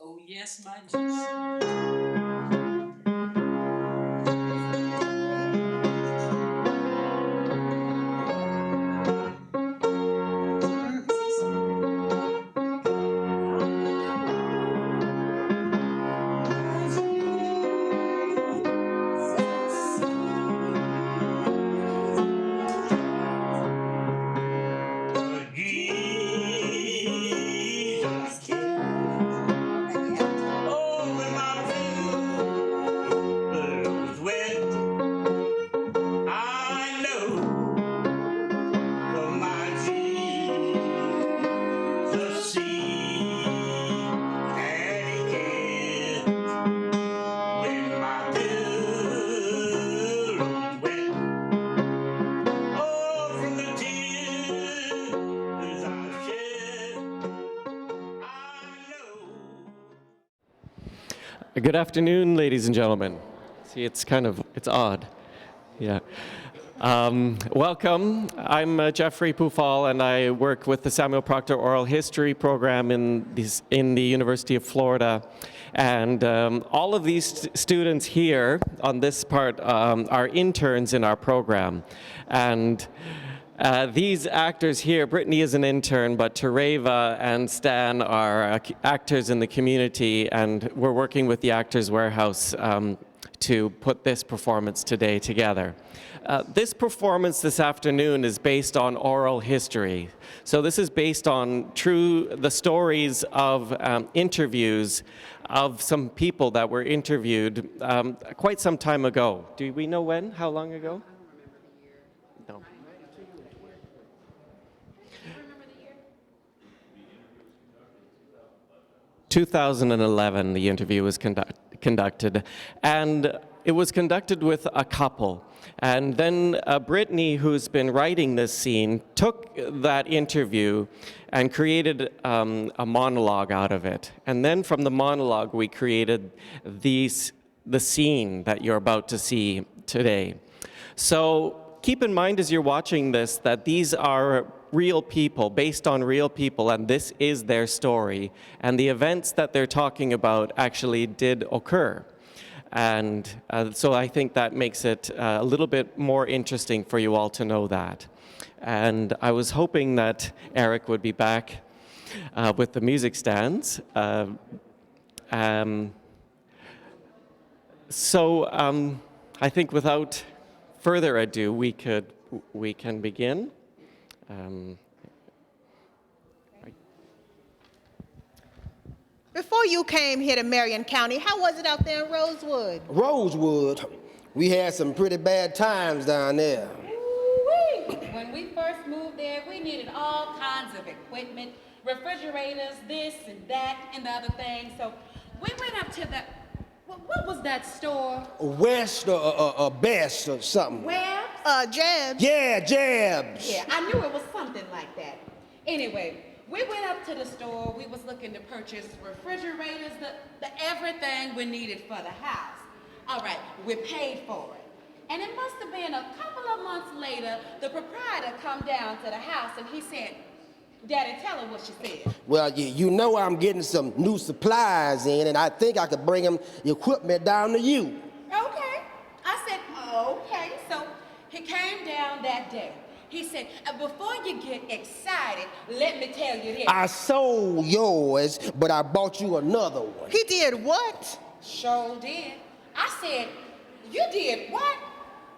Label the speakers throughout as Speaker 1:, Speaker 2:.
Speaker 1: Oh yes, my Jesus.
Speaker 2: Good afternoon, ladies and gentlemen. See, it's odd. Yeah. Welcome. I'm Jeffrey Pufahl, and I work with the Samuel Proctor Oral History program in the University of Florida. And all of these students here on this part are interns in our program. And these actors here, Brittany is an intern, but Tereva and Stan are actors in the community, and we're working with the Actors Warehouse to put this performance today together. This performance this afternoon is based on oral history. So this is based on the stories of interviews of some people that were interviewed quite some time ago. Do we know when? How long ago? 2011, the interview was conducted, and it was conducted with a couple. And then Brittany, who's been writing this scene, took that interview and created a monologue out of it. And then from the monologue, we created the scene that you're about to see today. So keep in mind as you're watching this that these are real people, based on real people, and this is their story. And the events that they're talking about actually did occur. And so I think that makes it a little bit more interesting for you all to know that. And I was hoping that Eric would be back with the music stands. So I think without further ado, we can begin.
Speaker 3: Before you came here to Marion County, how was it out there in Rosewood?
Speaker 4: Rosewood? We had some pretty bad times down there.
Speaker 5: Ooh-wee. When we first moved there, we needed all kinds of equipment, refrigerators, this and that and the other thing. So we went up to the, what was that store?
Speaker 4: West or Best or something.
Speaker 5: Where?
Speaker 3: Jabs.
Speaker 4: Yeah, Jabs.
Speaker 5: Yeah, I knew it was something like that. Anyway, we went up to the store. We was looking to purchase refrigerators, the everything we needed for the house. All right, we paid for it. And it must have been a couple of months later, the proprietor come down to the house and he said, Daddy, tell her what she said.
Speaker 4: Well, you know I'm getting some new supplies in, and I think I could bring them equipment down to you.
Speaker 5: Okay. I said, okay. So he came down that day. He said, before you get excited, let me tell you this.
Speaker 4: I sold yours, but I bought you another one.
Speaker 3: He did what?
Speaker 5: Sure did. I said, you did what?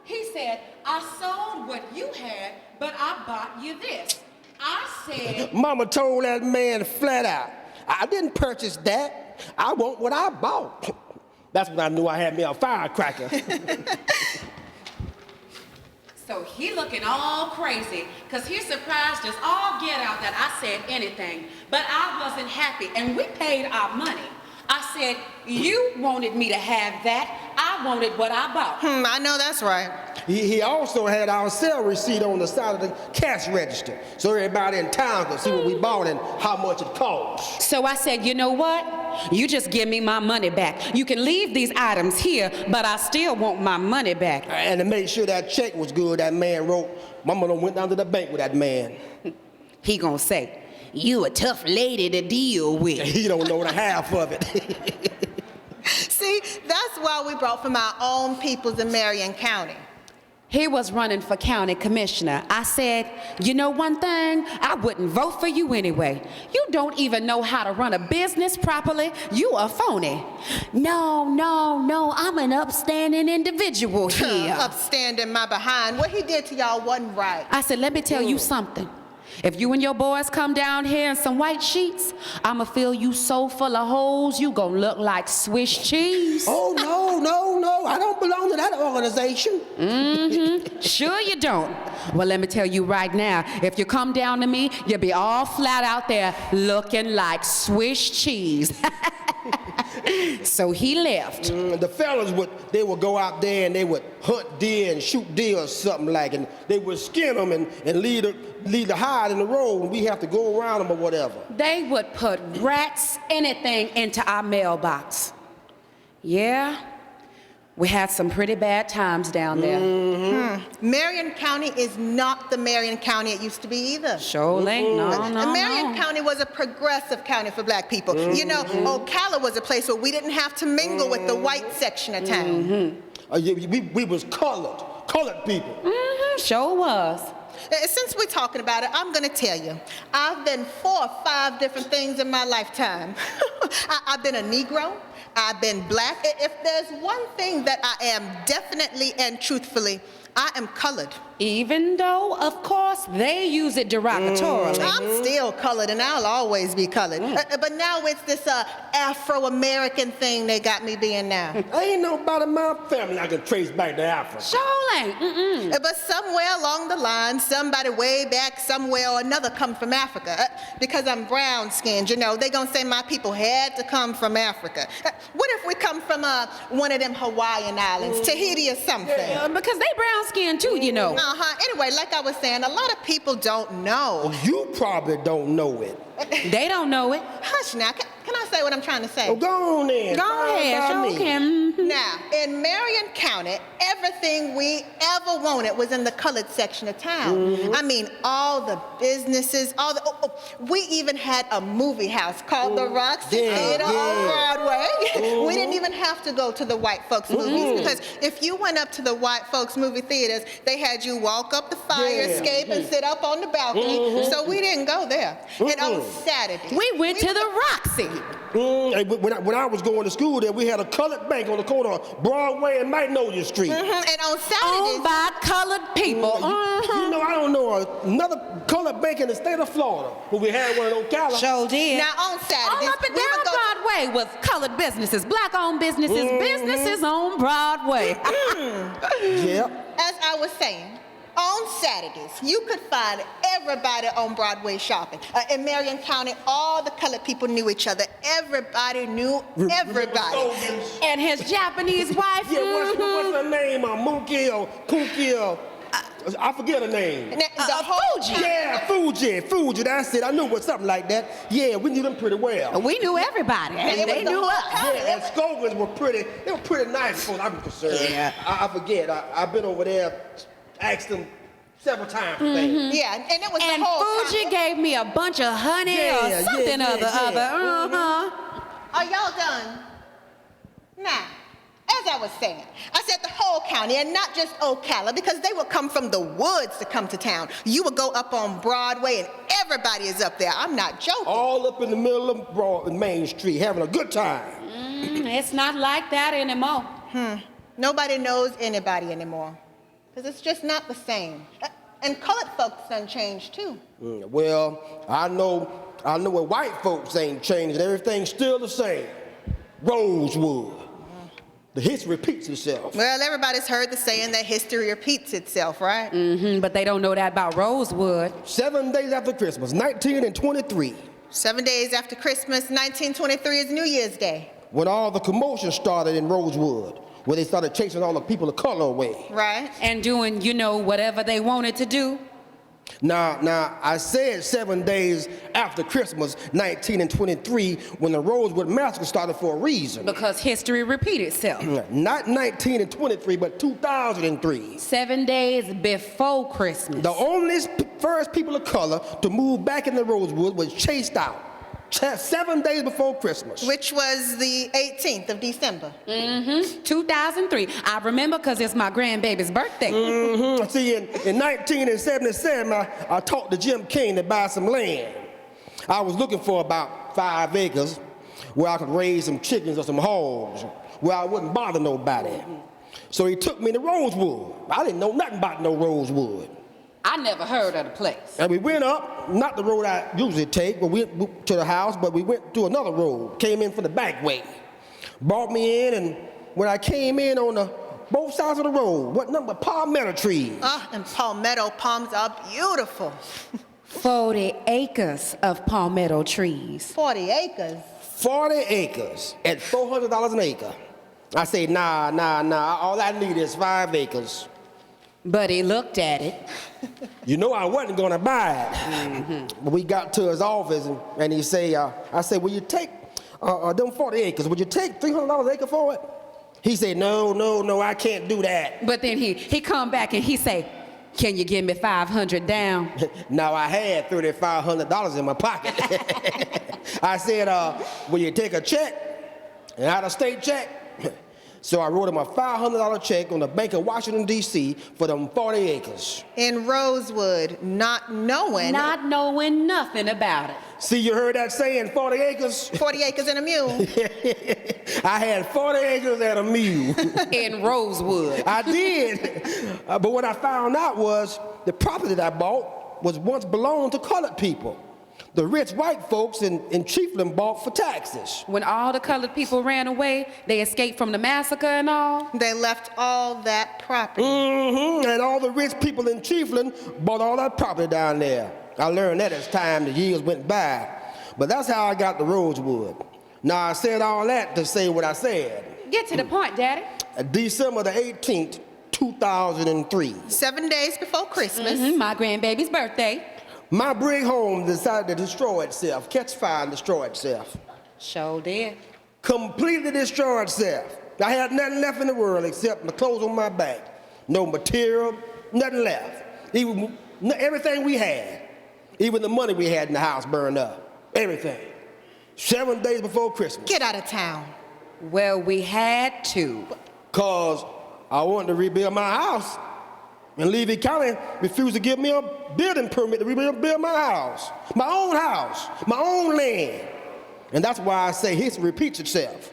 Speaker 5: He said, I sold what you had, but I bought you this. I said...
Speaker 4: Mama told that man flat out, I didn't purchase that. I want what I bought. That's when I knew I had me a firecracker.
Speaker 5: So he looking all crazy, because he surprised us all get out that I said anything. But I wasn't happy, and we paid our money. I said, you wanted me to have that. I wanted what I bought.
Speaker 3: I know that's right.
Speaker 4: He also had our sale receipt on the side of the cash register, so everybody in town could see what we bought and how much it cost.
Speaker 5: So I said, you know what? You just give me my money back. You can leave these items here, but I still want my money back.
Speaker 4: And to make sure that check was good, that man wrote, Mama done went down to the bank with that man.
Speaker 5: He gonna say, you a tough lady to deal with.
Speaker 4: He don't know the half of it.
Speaker 3: See, that's why we brought from our own peoples in Marion County.
Speaker 5: He was running for county commissioner. I said, you know one thing? I wouldn't vote for you anyway. You don't even know how to run a business properly. You a phony. No, I'm an upstanding individual here.
Speaker 3: Upstanding my behind. What he did to y'all wasn't right.
Speaker 5: I said, let me tell you something. If you and your boys come down here in some white sheets, I'ma fill you so full of holes, you gonna look like Swiss cheese.
Speaker 4: Oh, no. I don't belong to that organization.
Speaker 5: Sure you don't. Well, let me tell you right now, if you come down to me, you'll be all flat out there looking like Swiss cheese. So he left.
Speaker 4: The fellas they would go out there and they would hunt deer and shoot deer or something like, and they would skin them and leave the hide in the road, and we have to go around them or whatever.
Speaker 5: They would put rats, anything into our mailbox. Yeah, we had some pretty bad times down there.
Speaker 3: Marion County is not the Marion County it used to be either.
Speaker 5: Sure ain't, no.
Speaker 3: Marion County was a progressive county for black people. You know, Ocala was a place where we didn't have to mingle with the white section of town.
Speaker 4: We was colored people.
Speaker 5: Sure was.
Speaker 3: Since we're talking about it, I'm going to tell you, I've been 4 or 5 different things in my lifetime. I've been a Negro. I've been black. If there's one thing that I am definitely and truthfully, I am colored.
Speaker 5: Even though, of course, they use it derogatorily.
Speaker 3: I'm still colored, and I'll always be colored. But now it's this Afro-American thing they got me being now.
Speaker 4: Ain't nobody in my family I can trace back to Africa.
Speaker 5: Sure ain't.
Speaker 3: But somewhere along the line, somebody way back somewhere or another come from Africa. Because I'm brown-skinned, you know, they gonna say my people had to come from Africa. What if we come from one of them Hawaiian islands, Tahiti or something?
Speaker 5: Because they brown-skinned too, you know.
Speaker 3: Anyway, like I was saying, a lot of people don't know.
Speaker 4: You probably don't know it.
Speaker 5: They don't know it.
Speaker 3: Hush now, can I say what I'm trying to say?
Speaker 4: Oh, go on then.
Speaker 5: Go ahead, sure can.
Speaker 3: Now, in Marion County, everything we ever wanted was in the colored section of town. I mean, all the businesses, we even had a movie house called the Roxy Theater on Broadway. We didn't even have to go to the white folks movies, because if you went up to the white folks movie theaters, they had you walk up the fire escape and sit up on the balcony. So we didn't go there. And on Saturday,
Speaker 5: we went to the Roxy.
Speaker 4: When I was going to school there, we had a colored bank on the corner of Broadway and Magnolia Street.
Speaker 3: And on Saturdays,
Speaker 5: owned by colored people.
Speaker 4: You know, I don't know another colored bank in the state of Florida, but we had one in Ocala.
Speaker 5: Sure did.
Speaker 3: Now on Saturdays,
Speaker 5: all up and down Broadway was colored businesses, black-owned businesses, businesses on Broadway.
Speaker 4: Yep.
Speaker 3: As I was saying, on Saturdays, you could find everybody on Broadway shopping. In Marion County, all the colored people knew each other. Everybody knew everybody.
Speaker 5: And his Japanese wife.
Speaker 4: Yeah, what's her name? Mookie or Cookie or... I forget her name.
Speaker 5: Fuji.
Speaker 4: Yeah, Fuji. That's it. I knew it was something like that. Yeah, we knew them pretty well.
Speaker 5: We knew everybody, and they knew us.
Speaker 4: Yeah, and Scogans were pretty. They were pretty nice, as far as I'm concerned.
Speaker 5: Yeah.
Speaker 4: I forget. I've been over there, asked them several times for things.
Speaker 3: Yeah, and it was
Speaker 5: And
Speaker 3: the whole
Speaker 5: Fuji gave me a bunch of honey or something other.
Speaker 3: Are y'all done? Now, as I was saying, I said the whole county, and not just Ocala, because they would come from the woods to come to town. You would go up on Broadway, and everybody is up there. I'm not joking.
Speaker 4: All up in the middle of Main Street, having a good time.
Speaker 5: It's not like that anymore.
Speaker 3: Nobody knows anybody anymore, because it's just not the same. And colored folks done changed too.
Speaker 4: Well, I know what white folks ain't changed. Everything's still the same. Rosewood. The history repeats itself.
Speaker 3: Well, everybody's heard the saying that history repeats itself, right?
Speaker 5: But they don't know that about Rosewood.
Speaker 4: 7 days after Christmas, 1923.
Speaker 3: 7 days after Christmas, 1923 is New Year's Day.
Speaker 4: When all the commotion started in Rosewood, where they started chasing all the people of color away.
Speaker 3: Right.
Speaker 5: And doing, whatever they wanted to do.
Speaker 4: Now, I said 7 days after Christmas, 1923, when the Rosewood Massacre started for a reason.
Speaker 5: Because history repeats itself.
Speaker 4: Not 1923, but 2003.
Speaker 5: 7 days before Christmas.
Speaker 4: The only first people of color to move back into Rosewood was chased out 7 days before Christmas.
Speaker 3: Which was the 18th of December.
Speaker 5: 2003. I remember because it's my grandbaby's birthday.
Speaker 4: See, in 1977, I talked to Jim King to buy some land. I was looking for about 5 acres where I could raise some chickens or some hogs, where I wouldn't bother nobody. So he took me to Rosewood. I didn't know nothing about no Rosewood.
Speaker 5: I never heard of the place.
Speaker 4: And we went up, not the road I usually take, but we went to the house, but we went to another road, came in from the back way. Brought me in, and when I came in on both sides of the road, what number? Palmetto trees.
Speaker 3: And palmetto palms are beautiful.
Speaker 5: 40 acres of palmetto trees.
Speaker 3: 40 acres.
Speaker 4: 40 acres at $400 an acre. I say, nah, all I need is 5 acres.
Speaker 5: But he looked at it.
Speaker 4: You know I wasn't gonna buy it. But we got to his office and he say, I said, will you take them 40 acres? Would you take $300 an acre for it? He said, no, I can't do that.
Speaker 5: But then he come back and he say, can you give me $500 down?
Speaker 4: Now I had $3,500 in my pocket. I said, will you take a check, an out-of-state check? So I wrote him a $500 check on the Bank of Washington, D.C. for them 40 acres.
Speaker 3: In Rosewood, not knowing
Speaker 5: nothing about it.
Speaker 4: See, you heard that saying, 40 acres?
Speaker 3: 40 acres and a mule.
Speaker 4: I had 40 acres and a mule.
Speaker 5: In Rosewood.
Speaker 4: I did. But what I found out was the property that I bought was once belonged to colored people. The rich white folks in Chiefland bought for taxes.
Speaker 5: When all the colored people ran away, they escaped from the massacre and all.
Speaker 3: They left all that property.
Speaker 4: And all the rich people in Chiefland bought all that property down there. I learned that as the years went by. But that's how I got to Rosewood. Now, I said all that to say what I said.
Speaker 5: Get to the point, Daddy.
Speaker 4: December the 18th, 2003.
Speaker 3: 7 days before Christmas.
Speaker 5: My grandbaby's birthday.
Speaker 4: My brick home decided to destroy itself, catch fire and destroy itself.
Speaker 5: Sure did.
Speaker 4: Completely destroy itself. I had nothing left in the world except my clothes on my back. No material, nothing left. Even everything we had, even the money we had in the house burned up. Everything. 7 days before Christmas.
Speaker 3: Get out of town.
Speaker 5: Well, we had to.
Speaker 4: Cause I wanted to rebuild my house. And Levy County refused to give me a building permit to rebuild my house, my own land. And that's why I say history repeats itself.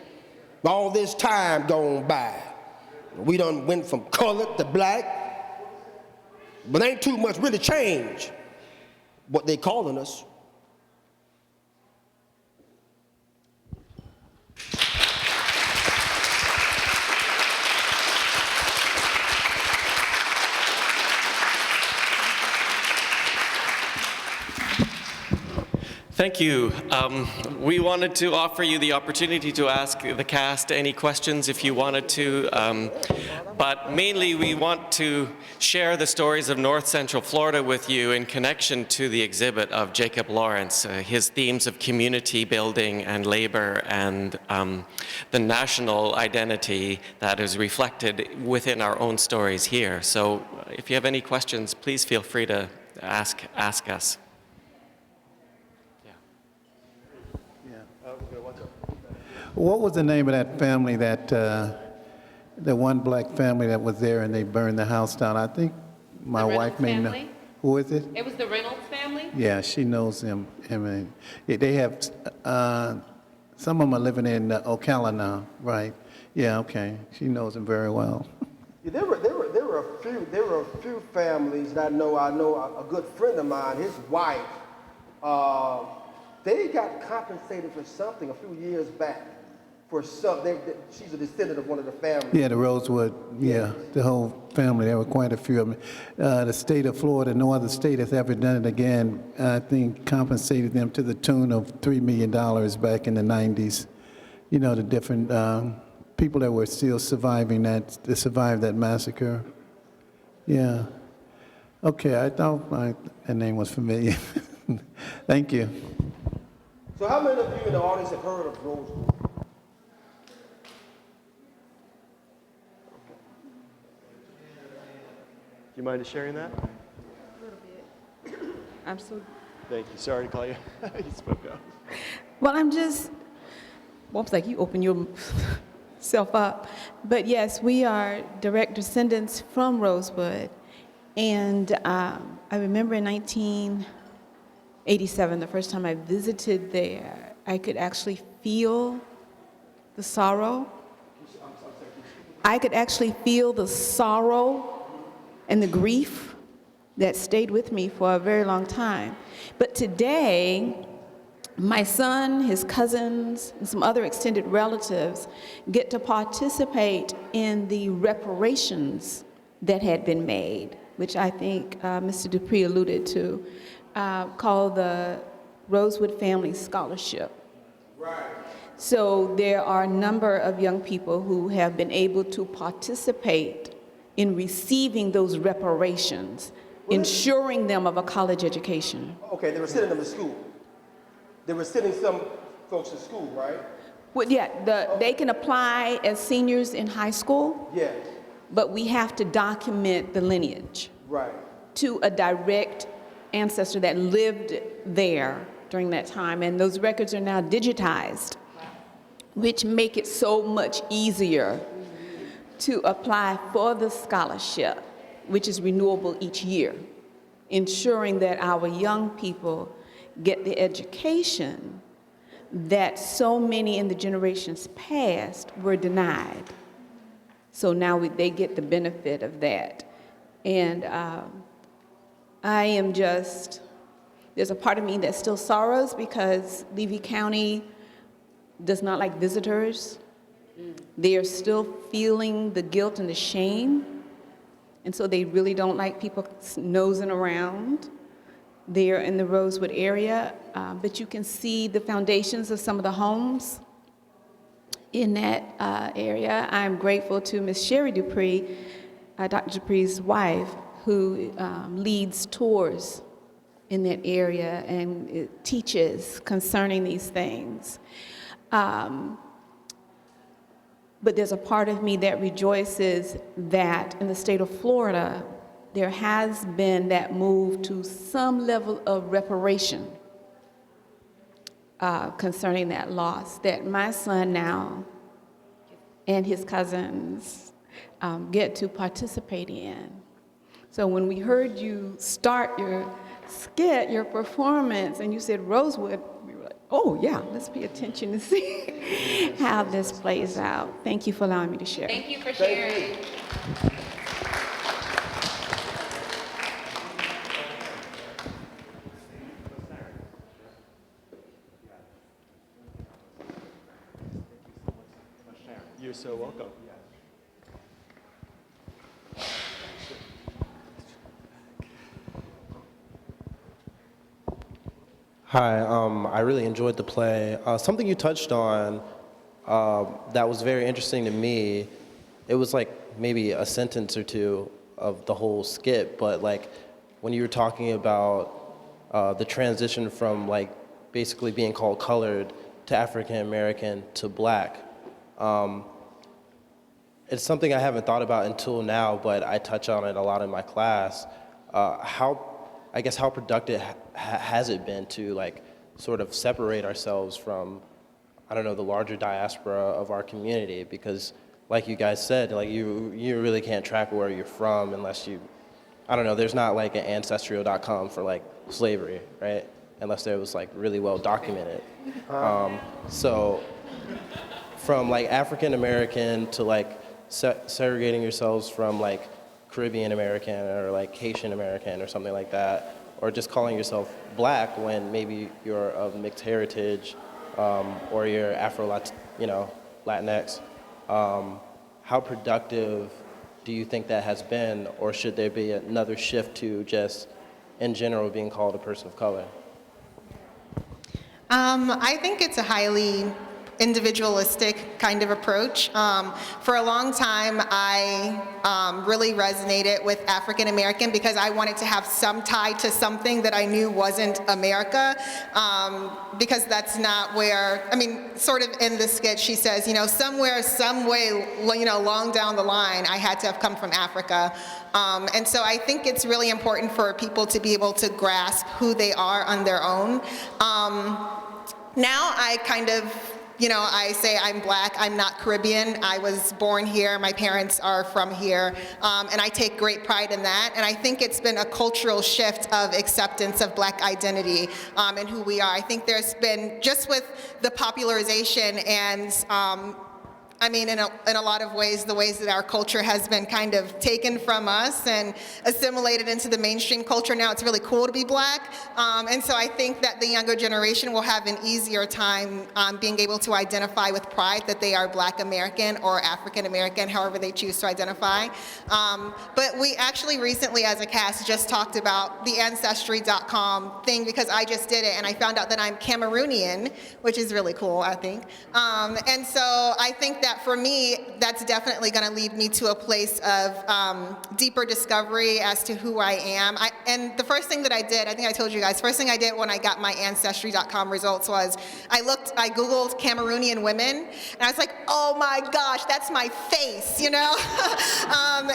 Speaker 4: All this time gone by, we done went from colored to black, but ain't too much really changed what they calling us.
Speaker 2: Thank you. We wanted to offer you the opportunity to ask the cast any questions if you wanted to, but mainly we want to share the stories of North Central Florida with you in connection to the exhibit of Jacob Lawrence, his themes of community building and labor and the national identity that is reflected within our own stories here. So if you have any questions, please feel free to ask us.
Speaker 6: What was the name of that family that, the one black family that was there and they burned the house down? I think my wife may know. Who is it?
Speaker 5: It was the Reynolds family?
Speaker 6: Yeah, she knows them. I mean, they have, some of them are living in Ocala now, right? Yeah, okay. She knows them very well.
Speaker 4: Yeah, there were a few families that I know a good friend of mine, his wife, they got compensated for something a few years back. For some, she's a descendant of one of the families.
Speaker 6: Yeah, the Rosewood, yeah, the whole family. There were quite a few of them. The state of Florida, no other state has ever done it again. I think compensated them to the tune of $3 million back in the 90s. You know, the different people that were still surviving that massacre. Yeah. Okay, I thought that name was familiar. Thank you.
Speaker 4: So how many of you in the audience have heard of Rosewood?
Speaker 7: Do you mind sharing that?
Speaker 8: A little bit. I'm so,
Speaker 7: Thank you. Sorry to call you. You spoke up.
Speaker 8: well, I'm just, well, it's like you open yourself up. But yes, we are direct descendants from Rosewood. And I remember in 1987, the first time I visited there, I could actually feel the sorrow. I could actually feel the sorrow and the grief that stayed with me for a very long time. But today, my son, his cousins, and some other extended relatives get to participate in the reparations that had been made, which I think Mr. Dupree alluded to, called the Rosewood Family Scholarship. Right. So there are a number of young people who have been able to participate in receiving those reparations, ensuring them of a college education.
Speaker 4: Okay, they were sending them to school. They were sending some folks to school, right?
Speaker 8: Well, yeah, they can apply as seniors in high school,
Speaker 4: Yeah.
Speaker 8: but we have to document the lineage
Speaker 4: Right.
Speaker 8: to a direct ancestor that lived there during that time. And those records are now digitized, which make it so much easier to apply for the scholarship, which is renewable each year, ensuring that our young people get the education that so many in the generations past were denied. So now they get the benefit of that. And I am just, there's a part of me that still sorrows because Levy County does not like visitors. They are still feeling the guilt and the shame. And so they really don't like people nosing around there in the Rosewood area. But you can see the foundations of some of the homes in that area. I'm grateful to Ms. Sherry Dupree, Dr. Dupree's wife, who leads tours in that area and teaches concerning these things. But there's a part of me that rejoices that in the state of Florida, there has been that move to some level of reparation concerning that loss, that my son now and his cousins get to participate in. So when we heard you start your skit, your performance, and you said Rosewood, we were like, oh yeah, let's pay attention to see how this plays out. Thank you for allowing me to share.
Speaker 5: Thank you for sharing.
Speaker 7: You're so welcome.
Speaker 9: Hi, I really enjoyed the play. Something you touched on that was very interesting to me, it was like maybe a sentence or two of the whole skit, but like when you were talking about the transition from like basically being called colored to African American to black, it's something I haven't thought about until now, but I touch on it a lot in my class. How productive has it been to like sort of separate ourselves from, I don't know, the larger diaspora of our community? Because like you guys said, like you really can't track where you're from unless you, I don't know, there's not like an ancestral.com for like slavery, right? Unless there was like really well documented. So from like African American to like segregating yourselves from like Caribbean American or like Haitian American or something like that, or just calling yourself black when maybe you're of mixed heritage or you're Latinx. How productive do you think that has been, or should there be another shift to just in general being called a person of color?
Speaker 3: I think it's a highly individualistic kind of approach. For a long time, I really resonated with African American because I wanted to have some tie to something that I knew wasn't America, because that's not where, I mean, sort of in the skit, she says, you know, somewhere, some way, you know, long down the line, I had to have come from Africa. And so I think it's really important for people to be able to grasp who they are on their own. Now I kind of, you know, I say I'm Black, I'm not Caribbean. I was born here, my parents are from here, and I take great pride in that. And I think it's been a cultural shift of acceptance of Black identity and who we are. I think there's been, just with the popularization and I mean, in a lot of ways, the ways that our culture has been kind of taken from us and assimilated into the mainstream culture. Now it's really cool to be Black. And so I think that the younger generation will have an easier time being able to identify with pride that they are Black American or African American, however they choose to identify. But we actually recently, as a cast, just talked about the Ancestry.com thing because I just did it and I found out that I'm Cameroonian, which is really cool, I think. And so I think that for me, that's definitely going to lead me to a place of deeper discovery as to who I am. And the first thing that I did, I think I told you guys, first thing I did when I got my Ancestry.com results was I Googled Cameroonian women, and I was like, oh my gosh, that's my face, you know?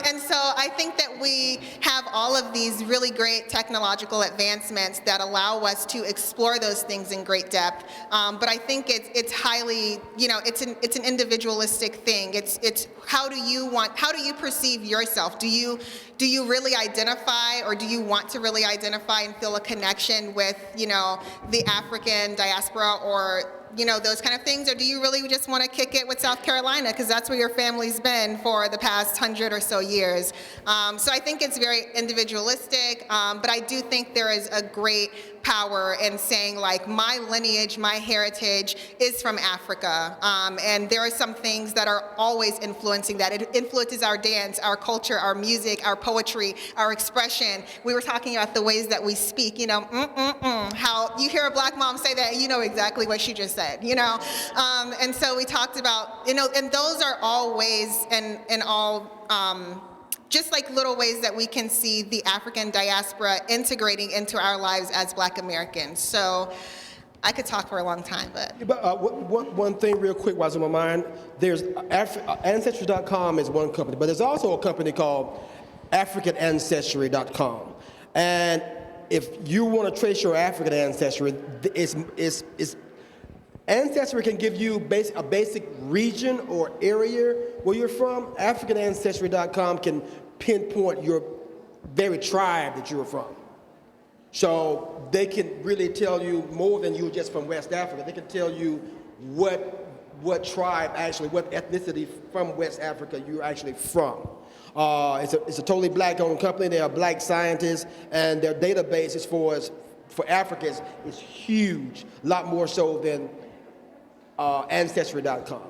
Speaker 3: And so I think that we have all of these really great technological advancements that allow us to explore those things in great depth. But I think it's highly, you know, it's an individualistic thing. It's how do you perceive yourself? Do you really identify, or do you want to really identify and feel a connection with, you know, the African diaspora or, you know, those kind of things, or do you really just want to kick it with South Carolina because that's where your family's been for the past 100 or so years? So I think it's very individualistic, but I do think there is a great power in saying, like, my lineage, my heritage is from Africa, and there are some things that are always influencing that. It influences our dance, our culture, our music, our poetry, our expression. We were talking about the ways that we speak, you know, how you hear a Black mom say that and you know exactly what she just said, you know? And so we talked about, you know, and those are all ways and all, just like little ways that we can see the African diaspora integrating into our lives as Black Americans. So I could talk for a long time, but.
Speaker 4: One thing real quick while it's on my mind, there's Ancestry.com is one company, but there's also a company called AfricanAncestry.com. And if you want to trace your African ancestry, Ancestry can give you a basic region or area where you're from. AfricanAncestry.com can pinpoint your very tribe that you're from. So they can really tell you more than you just from West Africa. They can tell you what tribe actually, what ethnicity from West Africa you're actually from. It's a totally Black-owned company. They are Black scientists, and their database as far as for Africans is huge, a lot more so than Ancestry.com,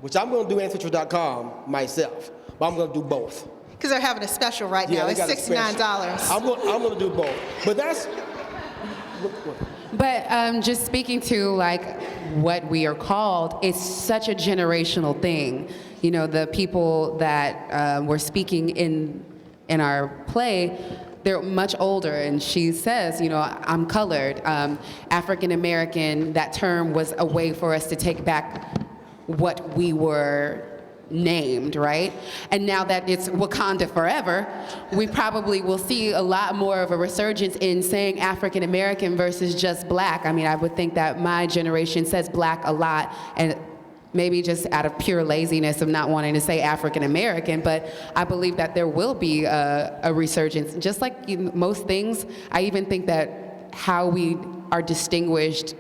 Speaker 4: which I'm going to do Ancestry.com myself, but I'm going to do both.
Speaker 3: Because they're having a special right now. It's $69.
Speaker 4: I'm going to do both, but that's.
Speaker 10: But just speaking to like what we are called, it's such a generational thing. You know, the people that were speaking in our play, they're much older, and she says, you know, I'm colored. African American, that term was a way for us to take back what we were named, right? And now that it's Wakanda forever, we probably will see a lot more of a resurgence in saying African American versus just Black. I mean, I would think that my generation says Black a lot, and maybe just out of pure laziness of not wanting to say African American, but I believe that there will be a resurgence. Just like most things, I even think that how we are distinguished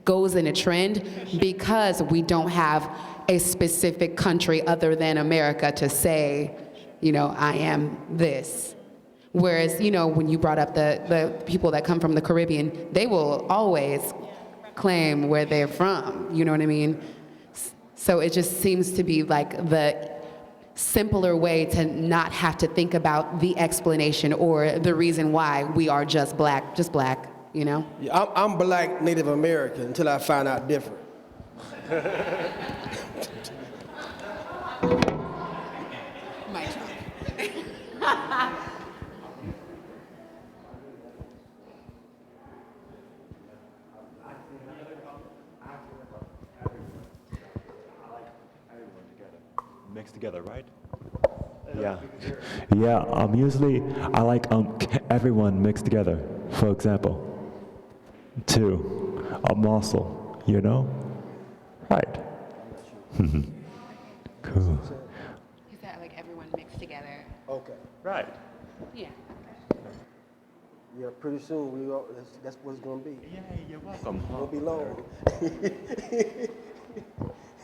Speaker 10: goes in a trend because we don't have a specific country other than America to say, you know, I am this. Whereas, you know, when you brought up the people that come from the Caribbean, they will always claim where they're from, you know what I mean? So it just seems to be like the simpler way to not have to think about the explanation or the reason why we are just Black, you know?
Speaker 4: Yeah, I'm Black Native American until I find out different.
Speaker 10: My job.
Speaker 7: Mixed together, right?
Speaker 11: Yeah. Yeah, usually I like everyone mixed together. For example, two, a muscle, you know? Right. Cool.
Speaker 10: Is that like everyone mixed together?
Speaker 4: Okay.
Speaker 7: Right.
Speaker 10: Yeah.
Speaker 4: Yeah, pretty soon that's what it's gonna be.
Speaker 7: Yeah, you're welcome.
Speaker 4: Won't be long.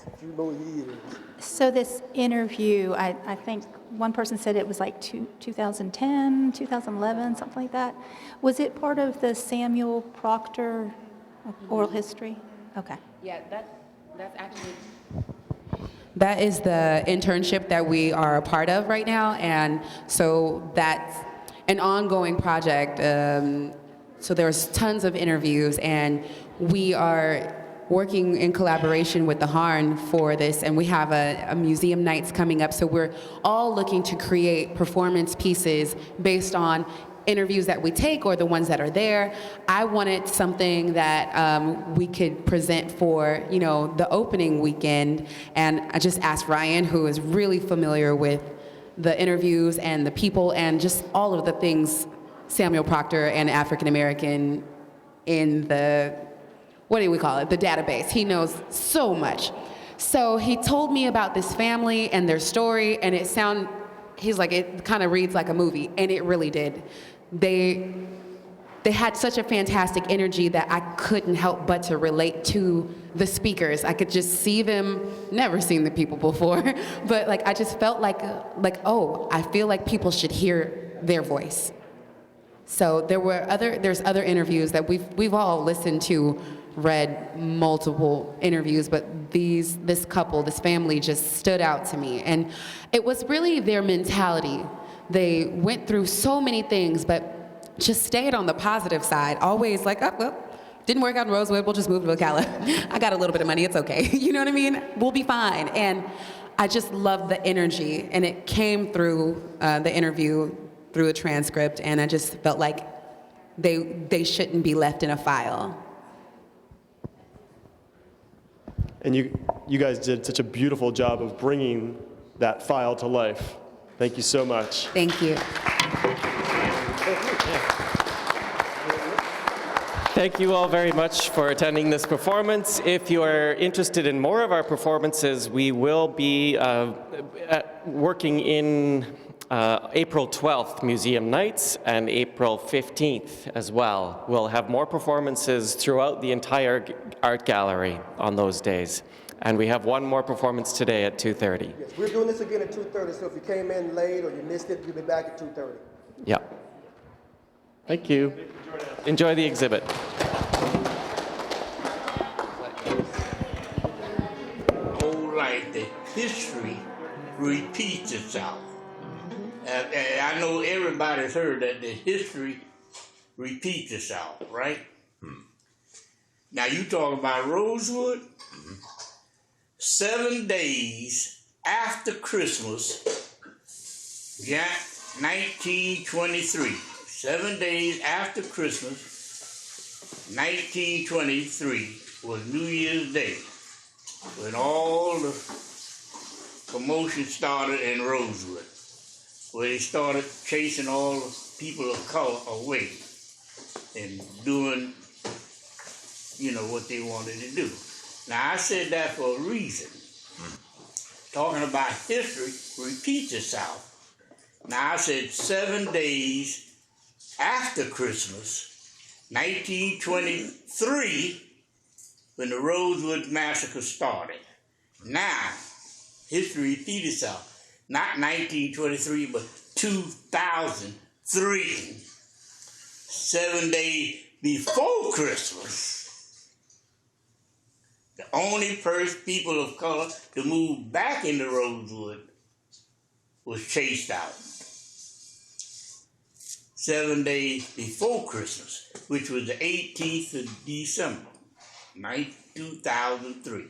Speaker 4: A few more years.
Speaker 12: So this interview, I think one person said it was like 2010, 2011, something like that. Was it part of the Samuel Proctor oral history? Okay.
Speaker 10: Yeah, that's actually. That is the internship that we are a part of right now, and so that's an ongoing project. So there's tons of interviews, and we are working in collaboration with the Harn for this, and we have a museum nights coming up, so we're all looking to create performance pieces based on interviews that we take or the ones that are there. I wanted something that we could present for, you know, the opening weekend, and I just asked Ryan, who is really familiar with the interviews and the people and just all of the things Samuel Proctor and African American in the, what do we call it, the database. He knows so much. So he told me about this family and their story, and he's like, it kind of reads like a movie, and it really did. They had such a fantastic energy that I couldn't help but to relate to the speakers. I could just see them, never seen the people before, but like I just felt like, oh, I feel like people should hear their voice. So there's other interviews that we've all listened to, read multiple interviews, but this couple, this family just stood out to me. And it was really their mentality. They went through so many things, but just stayed on the positive side. Always like, oh, well, didn't work out in Rosewood, we'll just move to Ocala. I got a little bit of money, it's okay. You know what I mean? We'll be fine. And I just loved the energy, and it came through the interview, through the transcript, and I just felt like they shouldn't be left in a file.
Speaker 7: And you guys did such a beautiful job of bringing that file to life. Thank you so much.
Speaker 10: Thank you.
Speaker 2: Thank you all very much for attending this performance. If you are interested in more of our performances, we will be working in April 12th Museum Nights and April 15th as well. We'll have more performances throughout the entire art gallery on those days. And we have one more performance today at 2:30.
Speaker 4: Yes, we're doing this again at 2:30, so if you came in late or you missed it, you'll be back at 2:30.
Speaker 2: Yeah. Thank you. Enjoy the exhibit.
Speaker 13: Whole life, the history repeats itself. I know everybody's heard that the history repeats itself, right? Now you talk about Rosewood. 7 days after Christmas, 1923. 7 days after Christmas, 1923 was New Year's Day, when all the commotion started in Rosewood, where they started chasing all the people of color away and doing, you know, what they wanted to do. Now, I said that for a reason. Talking about history repeats itself. Now, I said 7 days after Christmas, 1923, when the Rosewood Massacre started. Now, history repeats itself. Not 1923, but 2003. 7 days before Christmas. The only first people of color to move back into Rosewood was chased out. 7 days before Christmas, which was the 18th of December, 2003.